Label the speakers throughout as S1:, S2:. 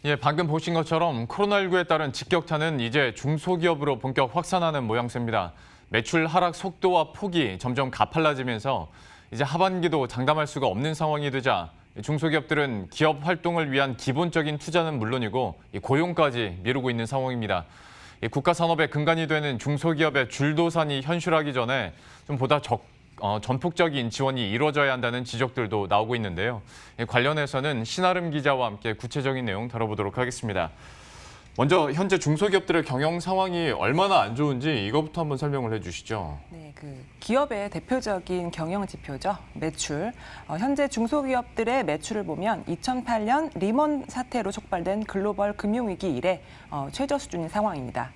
S1: 예, 방금 보신 것처럼 코로나19에 따른 직격탄은 이제 중소기업으로 본격 확산하는 모양새입니다. 매출 하락 속도와 폭이 점점 가팔라지면서 이제 하반기도 장담할 수가 없는 상황이 되자 중소기업들은 기업 활동을 위한 기본적인 투자는 물론이고 고용까지 미루고 있는 상황입니다. 국가 산업의 근간이 되는 중소기업의 줄도산이 현실화하기 전에 좀 보다 전폭적인 지원이 이루어져야 한다는 지적들도 나오고 있는데요. 관련해서는 신아름 기자와 함께 구체적인 내용 다뤄보도록 하겠습니다. 먼저 현재 중소기업들의 경영 상황이 얼마나 안 좋은지 이거부터 한번 설명을 해주시죠.
S2: 네, 기업의 대표적인 경영 지표죠. 매출. 현재 중소기업들의 매출을 보면 2008년 리먼 사태로 촉발된 글로벌 금융위기 이래 최저 수준인 상황입니다.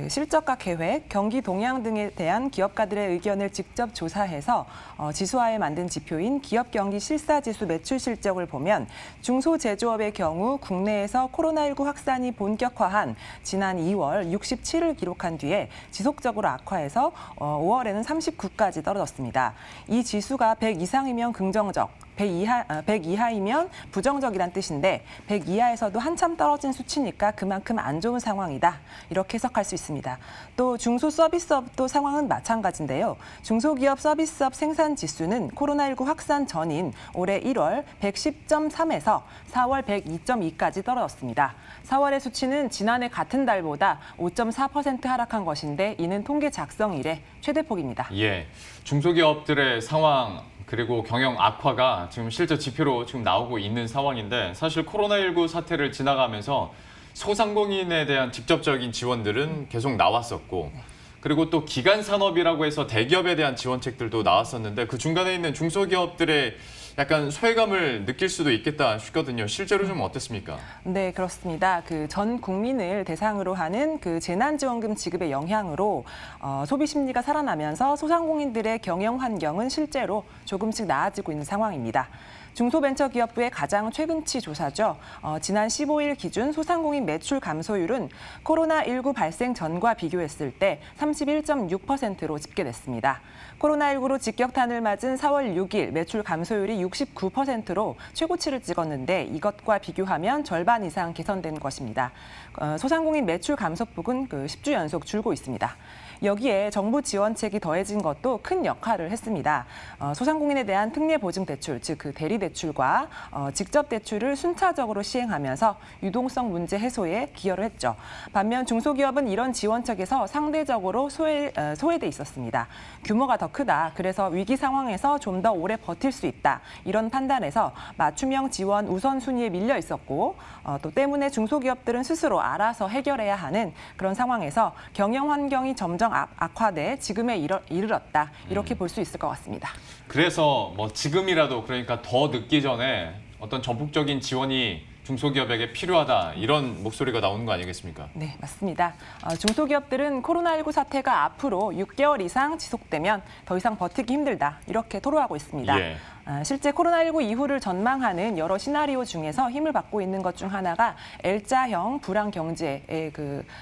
S2: 실적과 계획, 경기 동향 등에 대한 기업가들의 의견을 직접 조사해서 지수화에 만든 지표인 기업 경기 실사지수 매출 실적을 보면 중소제조업의 경우 국내에서 코로나19 확산이 본격화한 지난 2월 67을 기록한 뒤에 지속적으로 악화해서 5월에는 39까지 떨어졌습니다. 이 지수가 100 이상이면 긍정적, 100 이하이면 부정적이란 뜻인데 100 이하에서도 한참 떨어진 수치니까 그만큼 안 좋은 상황이다. 이렇게 해석할 수 있습니다. 또 중소 서비스업도 상황은 마찬가지인데요. 중소기업 서비스업 생산 지수는 코로나19 확산 전인 올해 1월 110.3에서 4월 102.2까지 떨어졌습니다. 4월의 수치는 지난해 같은 달보다 5.4% 하락한 것인데 이는 통계 작성 이래 최대폭입니다.
S1: 예, 중소기업들의 상황 그리고 경영 악화가 지금 실제 지표로 지금 나오고 있는 상황인데 사실 코로나19 사태를 지나가면서 소상공인에 대한 직접적인 지원들은 계속 나왔었고 그리고 또 기간 산업이라고 해서 대기업에 대한 지원책들도 나왔었는데 그 중간에 있는 중소기업들의 약간 소외감을 느낄 수도 있겠다 싶거든요. 실제로 좀 어땠습니까?
S2: 네, 그렇습니다. 전 국민을 대상으로 하는 재난지원금 지급의 영향으로 소비 심리가 살아나면서 소상공인들의 경영 환경은 실제로 조금씩 나아지고 있는 상황입니다. 중소벤처기업부의 가장 최근치 조사죠. 지난 15일 기준 소상공인 매출 감소율은 코로나19 발생 전과 비교했을 때 31.6%로 집계됐습니다. 코로나19로 직격탄을 맞은 4월 6일 매출 감소율이 69%로 최고치를 찍었는데 이것과 비교하면 절반 이상 개선된 것입니다. 소상공인 매출 감소폭은 10주 연속 줄고 있습니다. 여기에 정부 지원책이 더해진 것도 큰 역할을 했습니다. 소상공인에 대한 특례보증대출, 즉 대리대출과 직접대출을 순차적으로 시행하면서 유동성 문제 해소에 기여를 했죠. 반면 중소기업은 이런 지원책에서 상대적으로 소외돼 있었습니다. 규모가 더 크다. 그래서 위기 상황에서 좀 더 오래 버틸 수 있다. 이런 판단에서 맞춤형 지원 우선순위에 밀려 있었고 또 때문에 중소기업들은 스스로 알아서 해결해야 하는 그런 상황에서 경영 환경이 점점 악화돼 지금에 이르렀다. 이렇게 볼 수 있을 것 같습니다.
S1: 그래서 지금이라도 그러니까 더 늦기 전에 어떤 전폭적인 지원이 중소기업에게 필요하다 이런 목소리가 나오는 거 아니겠습니까?
S2: 네, 맞습니다. 중소기업들은 코로나19 사태가 앞으로 6개월 이상 지속되면 더 이상 버티기 힘들다 이렇게 토로하고 있습니다.
S1: 예.
S2: 실제 코로나19 이후를 전망하는 여러 시나리오 중에서 힘을 받고 있는 것 중 하나가 L자형 불황 경제의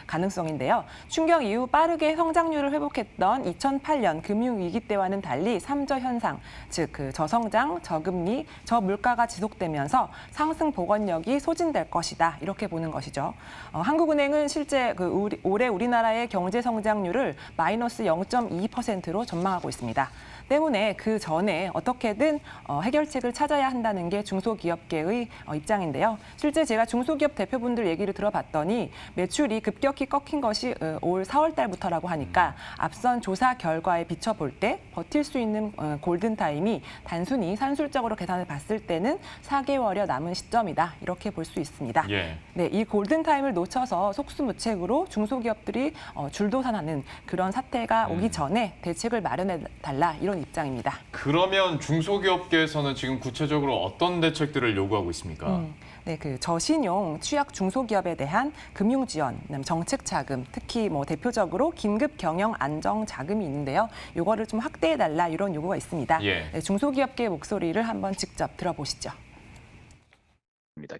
S2: 가능성인데요. 충격 이후 빠르게 성장률을 회복했던 2008년 금융위기 때와는 달리 3저 현상, 즉 저성장, 저금리, 저물가가 지속되면서 상승 복원력이 소진될 것이다. 이렇게 보는 것이죠. 한국은행은 실제 올해 우리나라의 경제 성장률을 마이너스 0.2%로 전망하고 있습니다. 때문에 그 전에 어떻게든 해결책을 찾아야 한다는 게 중소기업계의 입장인데요. 실제 제가 중소기업 대표분들 얘기를 들어봤더니 매출이 급격히 꺾인 것이 올 4월 달부터라고 하니까 앞선 조사 결과에 비춰볼 때 버틸 수 있는 골든타임이 단순히 산술적으로 계산을 봤을 때는 4개월여 남은 시점이다. 이렇게 볼 수 있습니다.
S1: 예.
S2: 네, 이 골든타임을 놓쳐서 속수무책으로 중소기업들이 줄도산하는 그런 사태가 오기 전에 대책을 마련해달라 이런 입장입니다.
S1: 그러면 중소기업계에서는 지금 구체적으로 어떤 대책들을 요구하고 있습니까?
S2: 네, 저신용 취약 중소기업에 대한 금융 지원, 정책 자금, 특히 대표적으로 긴급 경영 안정 자금이 있는데요. 이거를 좀 확대해 달라 이런 요구가 있습니다.
S1: 예.
S2: 네, 중소기업계의 목소리를 한번 직접 들어보시죠.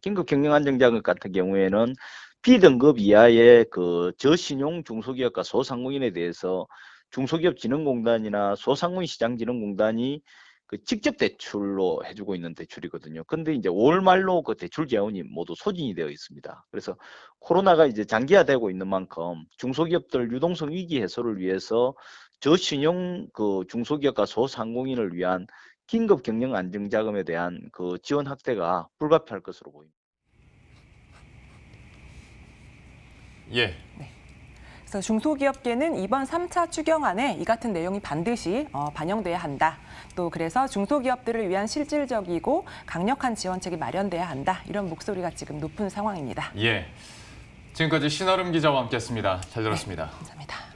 S3: 긴급 경영 안정 자금 같은 경우에는 B등급 이하의 저신용 중소기업과 소상공인에 대해서 중소기업진흥공단이나 소상공인시장진흥공단이 그 직접 대출로 해주고 있는 대출이거든요. 근데 이제 5월 말로 그 대출 재원이 모두 소진이 되어 있습니다. 그래서 코로나가 이제 장기화되고 있는 만큼 중소기업들 유동성 위기 해소를 위해서 저신용 그 중소기업과 소상공인을 위한 긴급 경영 안정 자금에 대한 그 지원 확대가 불가피할 것으로 보입니다.
S1: 예.
S2: 그래서 중소기업계는 이번 3차 추경안에 이 같은 내용이 반드시 반영돼야 한다. 또 그래서 중소기업들을 위한 실질적이고 강력한 지원책이 마련돼야 한다. 이런 목소리가 지금 높은 상황입니다.
S1: 예. 지금까지 신아름 기자와 함께했습니다. 잘 들었습니다.
S2: 감사합니다.